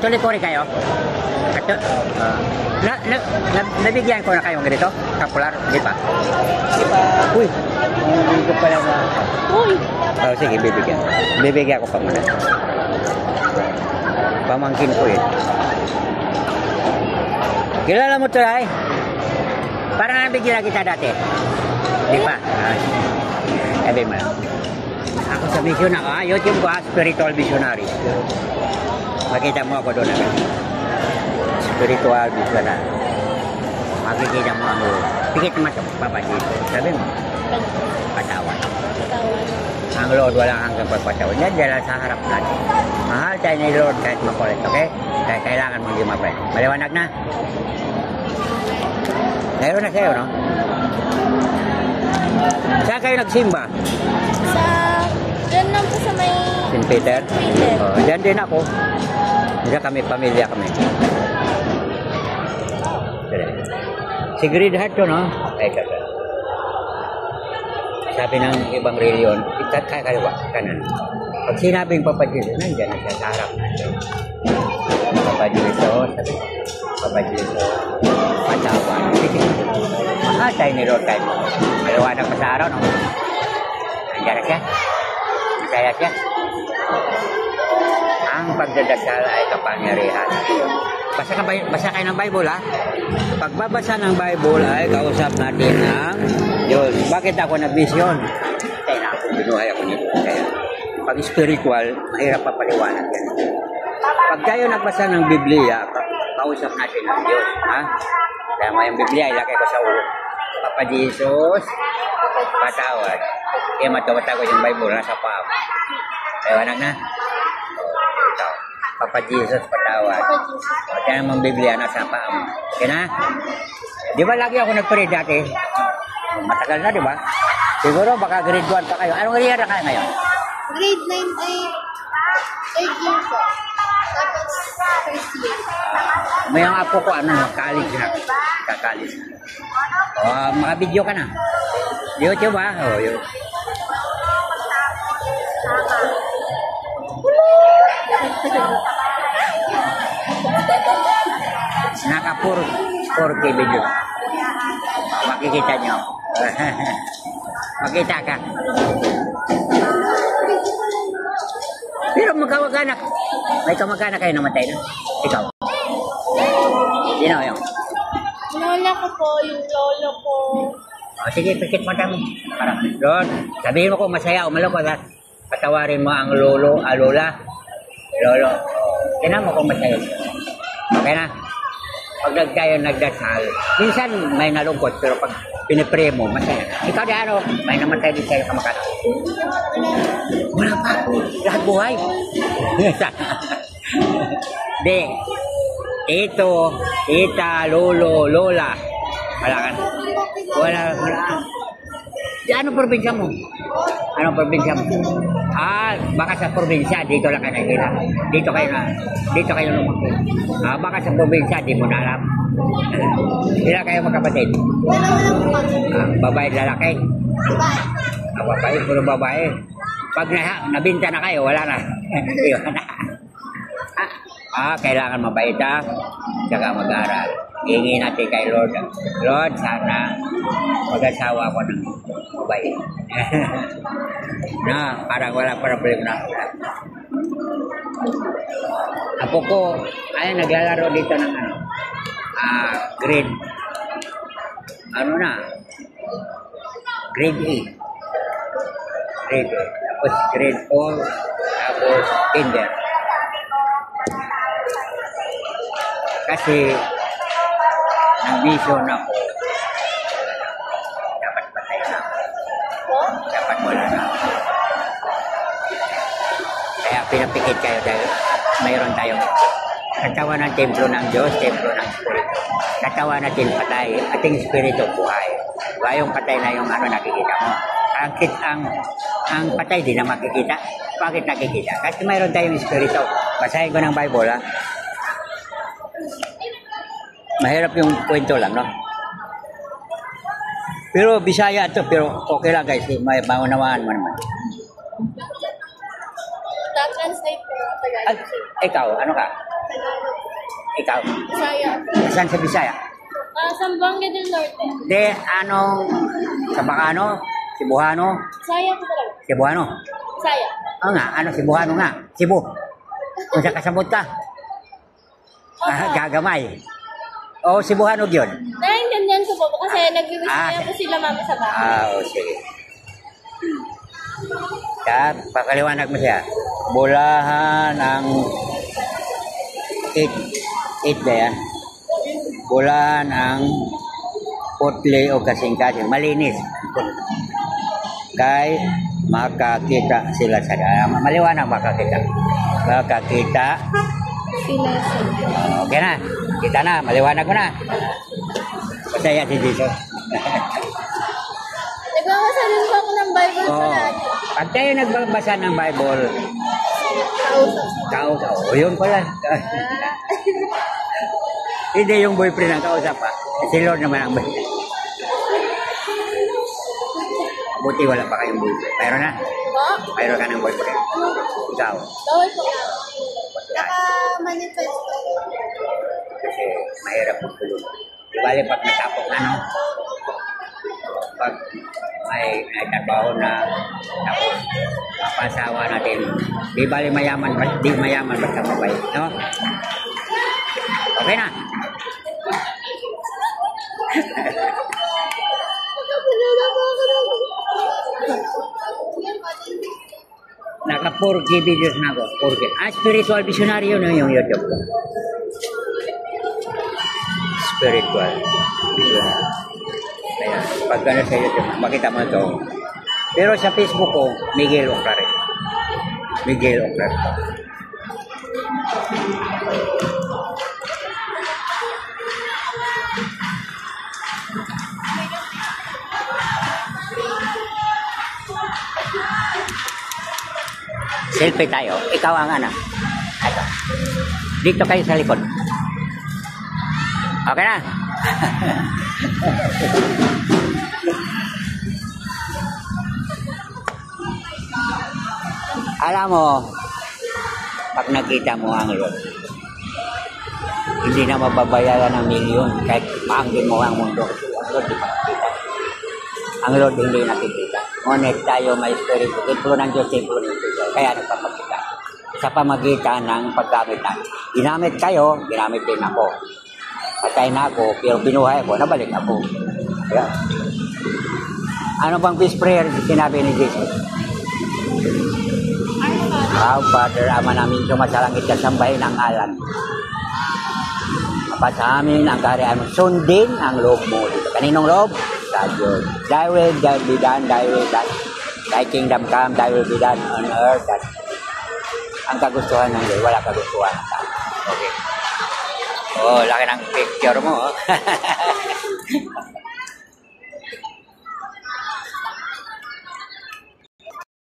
Katoliko rin kayo? Nabigyan ko na kayong ganito? Kapular? Di pa? Di ba? Uy! Hindi ko pala na... Uy! Oh, sige, bibigyan. Bibigyan ko pa muna. Pamangkin ko eh. Kilala mo ito ay? Parang nabigyan kita dati. Di pa? Sabi mo lang. Ako sa mission ako, YouTube ko, spiritual visionary. Makita mo ako doon agad. Spiritual visionary. Makikita mo ang pikit naman sa papalit. Sabi mo, patawan. Ang Lord walang hanggang pagpatawan. Yan dyan sa harap natin. Mahal tayo ni Lord kahit makulit, okay? Kaya kailangan mong lumapay. Maliwanag na? Meron na sa'yo, no? Saan kayo nagsimba? Diyan lang po sa may... St. Peter? Peter. Oh, diyan din ako. Diyan kami, pamilya kami. Si Greed Heart to, no? Ay, kaka. Sabi ng ibang reliyon, kaliwa, kanan. Pag sinabing Papa Jesus, nandiyan na siya sa harap natin. Papa Jesus, Papa Jesus, patawan. Mahal tayo ni Lord tayo. Maliwanag pa sa araw, no? Nandiyan na siya. Masaya siya. Ang pagdadasal ay kapangyarihan. Basa kayo ng Bible, ha? Pagbabasa ng Bible ay kausap natin ang Diyos. Bakit ako nag-vision? Kaya na ako, binuhay ako nito. Kaya, pag spiritual, mahirap pa paliwanag yan. Pag tayo nagbasa ng Biblia, kausap natin ang Diyos, ha? Kaya may Biblia, ilagay ko sa ulo. Papa Jesus, patawad. Kaya matawad ko yung Bible, nasa paa. Liwanag na? Ito. Papa Jesus, patawad. Kaya naman Biblia, nasa paa mo. Okay na? Di ba lagi ako nag-pray dati? Matagal na, di ba? Siguro baka grade 1 pa kayo. Anong year na kayo ngayon? Grade 9 ay third year po. Tapos first year. May ang apo ko, college na. Ka-college. Mga video ka na. YouTube, ha? Yun. Naka 4K video. Makikita nyo. Makita ka. Pero magkawag-anak. May kamag-anak kayo namatay na. Ikaw. Sino yun? Lola ko po, yung lolo ko. Sige, pikit mo tayo. Parang, Lord, sabihin mo kung masaya o malungkot at patawarin mo ang lolo, lola. Lolo. Tingnan mo kung masaya. Okay na? Pag nagdasal, minsan may nalungkot, pero pag pinipray mo, masaya. Ikaw di ano, may namatay din sa'yo kamakata. Wala pa. Lahat buhay. Di. Ito, tita, lolo, lola. Wala ka. Wala. Di, anong probinsya mo? Anong probinsya mo? Baka sa probinsya, dito lang kayo nakikita. Dito kayo lumaki. Baka sa probinsya, di mo na alam. Sila kayo magkapatid? Babae, lalaki? Babae, puro babae. Pag nabinta na kayo, wala na. Kailangan mabait, ha? Saka mag-aral. Hihingi natin kay Lord. Lord, sana mag-asawa ko ng mabait. Na, parang wala problema na. Apo ko, ay naglalaro dito ng grade. Grade 8. Grade 8. Tapos grade 4. Tapos kinder. Kasi nag-vision ako, dapat patay na ako. Dapat wala na ako. Kaya pinapikit kayo dahil mayroon tayong katawan ng templo ng Diyos, templo ng Espiritu. Katawan natin patay, ating Espiritu buhay. Yung patay na yung nakikita mo. Ang patay din na makikita. Bakit nakikita? Kasi mayroon tayong Espiritu. Basahin ko ng Bible, ha? Mahirap yung kwento lang, no? Pero Bisaya ito, pero okay lang guys. May maunawaan mo naman. Translate po. Ikaw, ano ka? Ikaw? Saya. Saan sa Bisaya? Zamboanga del Norte. De, anong, sa Bacano? Cebuano? Saya po talaga. Cebuano? Saya. Oo nga, ano, Cebuano nga. Cebu. Kung sa kasabot ka, gagamay. O, Cebuano yun. Naiintindihan ko po kasi nag-wish Ah, po sila mama sa bahay. O, sige. Kaya, pakaliwanag mo siya. Bulahan ang it ba yan? Bulahan ang putli o kasing-kasing. Malinis. Kay makakita sila sa maliwanag makakita. Makakita. Sila sa Okay na. Kita na. Maliwanag ko na. Masaya si Jesus. Nagbabasa din po ako ng Bible Oh, palagi. pag tayo nagbabasa ng Bible, Kausap. o yun pala. Hindi yung boyfriend ang kausap pa. Si Lord naman ang boyfriend. Buti wala pa kayong boyfriend. Mayroon na? Po? Mayroon ka ng boyfriend. Ikaw. Bawal po. Naka-manifest po. Kasi mahirap ang tulog. Di bali pag natapos na, no? Pag may trabaho na tapos mapasawa natin, di bali mayaman, di mayaman basta mabait, no? Okay na. Naka 4K videos na ako. 4K. Spiritual visionary yun yung YouTube ko. Spiritual visionary. Kaya, pag gano'n sa YouTube, makita mo ito. Pero sa Facebook ko, Miguel Oclaret. Miguel Oclaret. Selfie tayo. Ikaw ang ano. Ito. Dito kayo sa likod. Okay na? Alam mo, pag nakita mo ang Lord, hindi na mababayaran ng milyon kahit maanggin mo ang mundo. Ang Lord, di makikita. Ang Lord hindi nakikita. Ngunit tayo may spirit. Templo ng Diyos, templo ng Diyos. Kaya nagpapakita. Sa pamagitan ng paggamit natin. Ginamit kayo, ginamit din ako. Patay na ako, pero binuhay ako, nabalik ako. Yeah. Ano bang peace prayer sinabi ni Jesus? Our Father, Ama namin sumasalangit ka, sambahin ang ngalan. Apa sa amin ang kaharian mo. Sundin ang loob mo dito. Kaninong loob? Sa Diyos. Thy will be done, thy will done. Thy kingdom come, thy will be done on earth. That ang kagustuhan ng Diyos, wala kagustuhan ng tao. Okay. Oh, laki ng picture mo. Oh.